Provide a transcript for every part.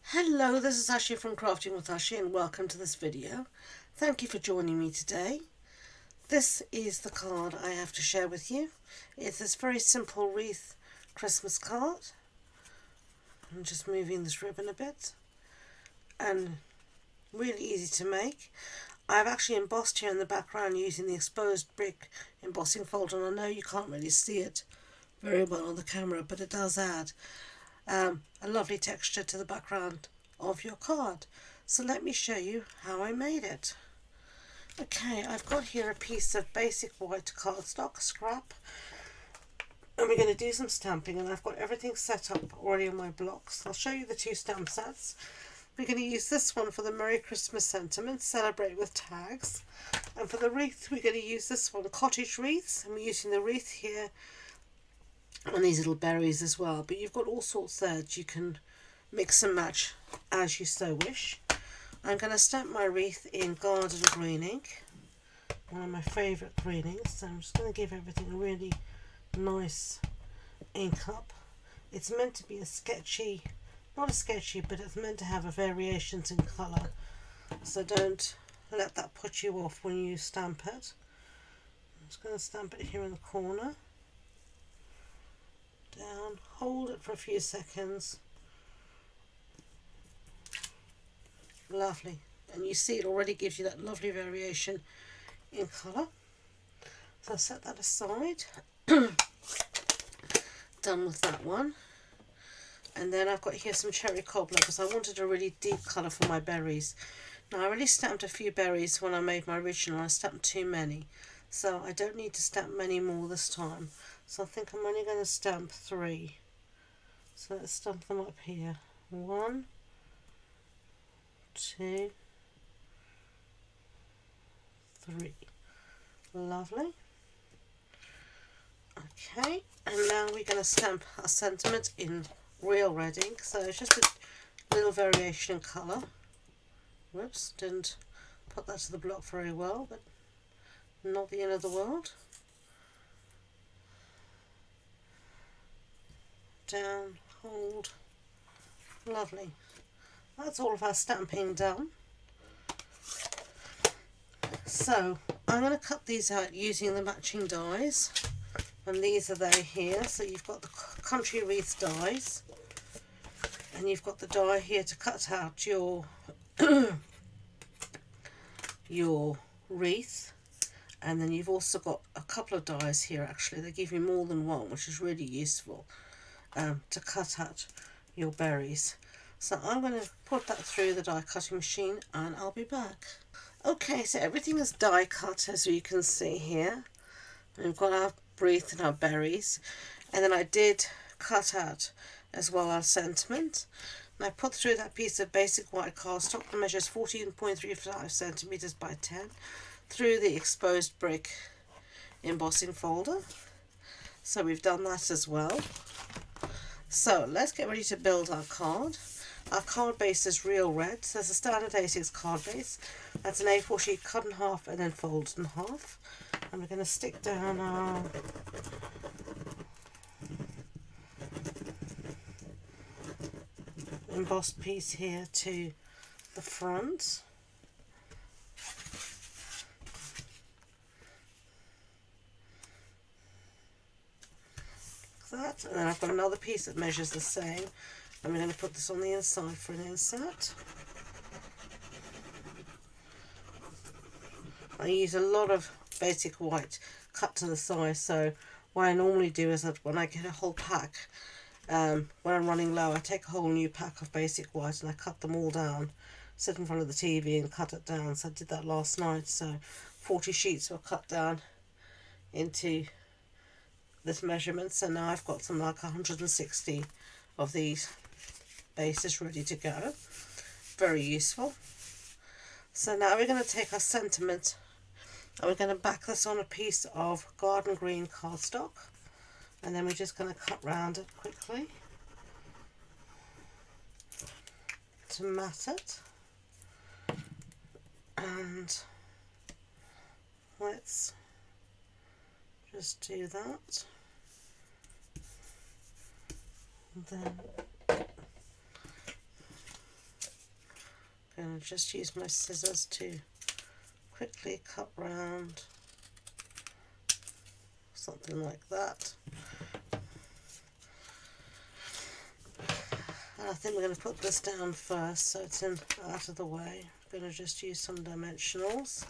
Hello, this is Ashee from Crafting with Ashee and welcome to this video. Thank you for joining me today. This is the card I have to share with you. It's this very simple wreath Christmas card. I'm just moving this ribbon a bit and really easy to make. I've actually embossed here in the background using the exposed brick embossing folder, and I know you can't really see it very well on the camera, but it does add a lovely texture to the background of your card. So let me show you how I made it. Okay, I've got here a piece of basic white cardstock scrap, and we're going to do some stamping, and I've got everything set up already on my blocks. I'll show you the two stamp sets. We're going to use this one for the Merry Christmas sentiment, celebrate with tags, and for the wreath we're going to use this one, Cottage Wreaths, and we're using the wreath here and these little berries as well, but you've got all sorts there that you can mix and match as you so wish. I'm going to stamp my wreath in Garden Green ink, one of my favourite green inks, so I'm just going to give everything a really nice ink up. It's meant to be not a sketchy, but it's meant to have a variations in colour, so don't let that put you off when you stamp it. I'm just going to stamp it here in the corner. Down, hold it for a few seconds. Lovely, and you see it already gives you that lovely variation in colour. So I'll set that aside. Done with that one. And then I've got here some cherry cobbler because I wanted a really deep colour for my berries. Now I already stamped a few berries when I made my original. I stamped too many, so I don't need to stamp many more this time. So I think I'm only going to stamp 3. So let's stamp them up here. 1, 2, 3. Lovely. Okay, and now we're going to stamp our sentiment in real red ink. So it's just a little variation in colour. Whoops, didn't put that to the block very well, but not the end of the world. Down, hold. Lovely. That's all of our stamping done. So I'm going to cut these out using the matching dies, and these are there here. So you've got the country wreath dies, and you've got the die here to cut out your your wreath, and then you've also got a couple of dies here. Actually, they give you more than one, which is really useful to cut out your berries. So I'm going to put that through the die cutting machine and I'll be back. Okay, so everything is die cut, as you can see here. We've got our wreath and our berries, and then I did cut out as well our sentiment. And I put through that piece of basic white cardstock that measures 14.35 centimeters by 10 through the exposed brick embossing folder. So we've done that as well. So let's get ready to build our card. Our card base is real red, so there's a standard A6 card base. That's an A4 sheet cut in half and then folded in half. And we're going to stick down our embossed piece here to the front. That, and then I've got another piece that measures the same, and we're going to put this on the inside for an insert. I use a lot of basic white cut to the size, so what I normally do is that when I get a whole pack, when I'm running low, I take a whole new pack of basic white and I cut them all down, sit in front of the TV and cut it down. So I did that last night, so 40 sheets were cut down into this measurement. So now I've got something like 160 of these bases ready to go. Very useful. So now we're going to take our sentiment and we're going to back this on a piece of garden green cardstock, and then we're just going to cut round it quickly to mat it. And let's just do that. Then going to just use my scissors to quickly cut round, something like that. And I think we're going to put this down first so it's out of the way. I'm going to just use some dimensionals.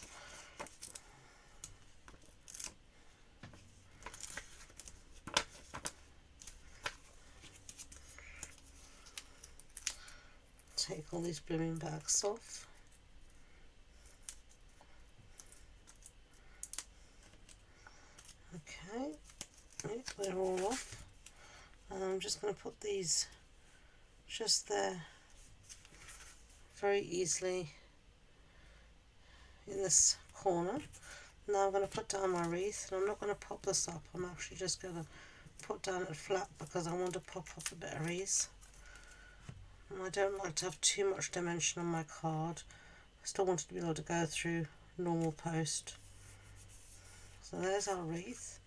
Take all these blooming backs off. Okay, they're all off. And I'm just going to put these just there very easily in this corner. Now I'm going to put down my wreath, and I'm not going to pop this up. I'm actually just going to put down it flat because I want to pop up a bit of ease. And I don't like to have too much dimension on my card. I still want it to be able to go through normal post. So there's our wreath.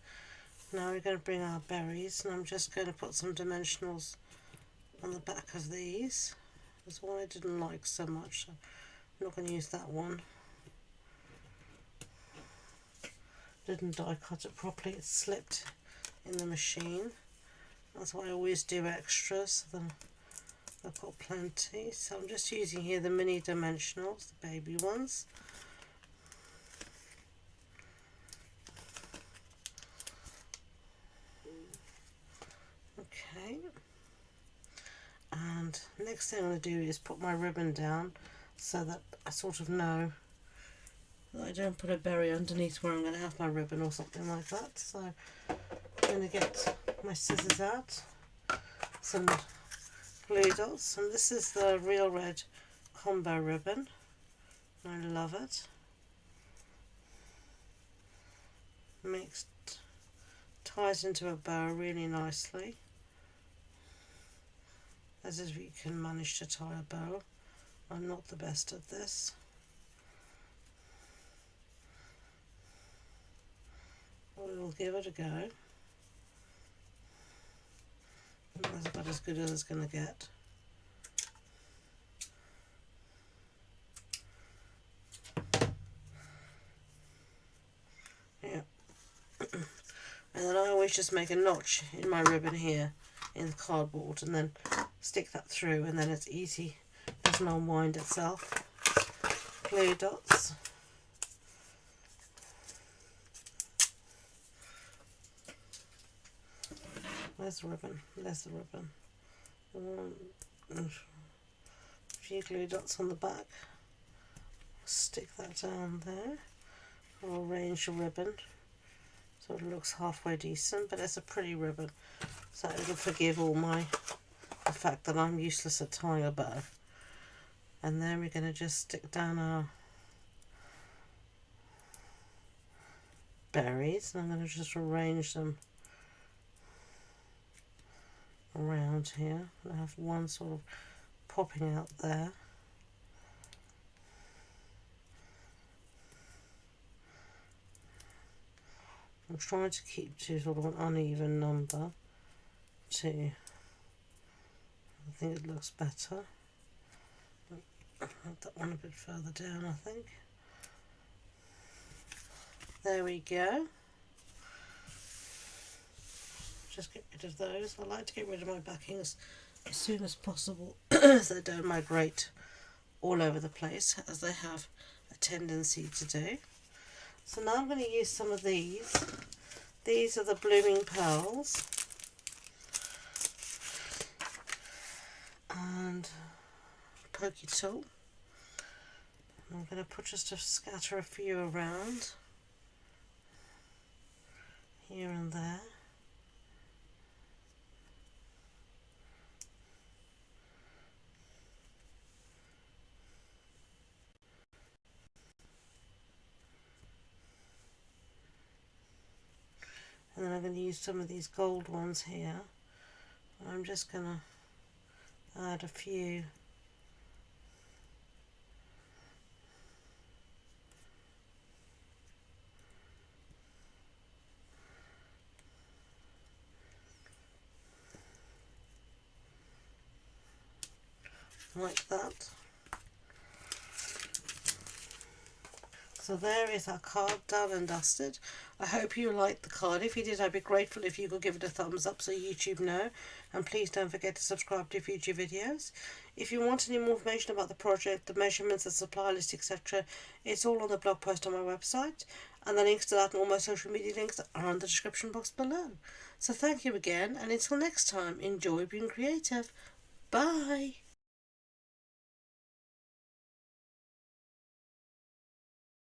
Now we're going to bring our berries, and I'm just going to put some dimensionals on the back of these. There's one I didn't like so much, so I'm not going to use that one. Didn't die cut it properly, it slipped in the machine. That's why I always do extras, so then I've got plenty. So I'm just using here the mini dimensionals, the baby ones. Okay. And next thing I'm going to do is put my ribbon down so that I sort of know that I don't put a berry underneath where I'm going to have my ribbon or something like that. So I'm going to get my scissors out, some glue dots, and this is the Real Red combo ribbon. I love it. Ties into a bow really nicely, as if you can manage to tie a bow. I'm not the best at this. We'll give it a go. That's about as good as it's going to get. Yeah. And then I always just make a notch in my ribbon here in the cardboard and then stick that through, and then it's easy. It doesn't unwind itself. Glue dots. Where's the ribbon? There's the ribbon. A few glue dots on the back. Stick that down there. I'll arrange the ribbon so it looks halfway decent, but it's a pretty ribbon, so it'll forgive the fact that I'm useless at tying a bow. And then we're going to just stick down our berries, and I'm going to just arrange them around here. I have one sort of popping out there. I'm trying to keep to sort of an uneven number too. I think it looks better. I'll put that one a bit further down, I think. There we go. Just get rid of those. I like to get rid of my backings as soon as possible so they don't migrate all over the place, as they have a tendency to do. So now I'm going to use some of these. These are the Blooming Pearls. And pokey tool. I'm going to just scatter a few around here and there. And then I'm going to use some of these gold ones here. I'm just going to add a few like that. So there is our card done and dusted. I hope you liked the card. If you did, I'd be grateful if you could give it a thumbs up so YouTube know. And please don't forget to subscribe to future videos. If you want any more information about the project, the measurements, the supply list, etc., it's all on the blog post on my website. And the links to that and all my social media links are in the description box below. So thank you again, and until next time, enjoy being creative. Bye!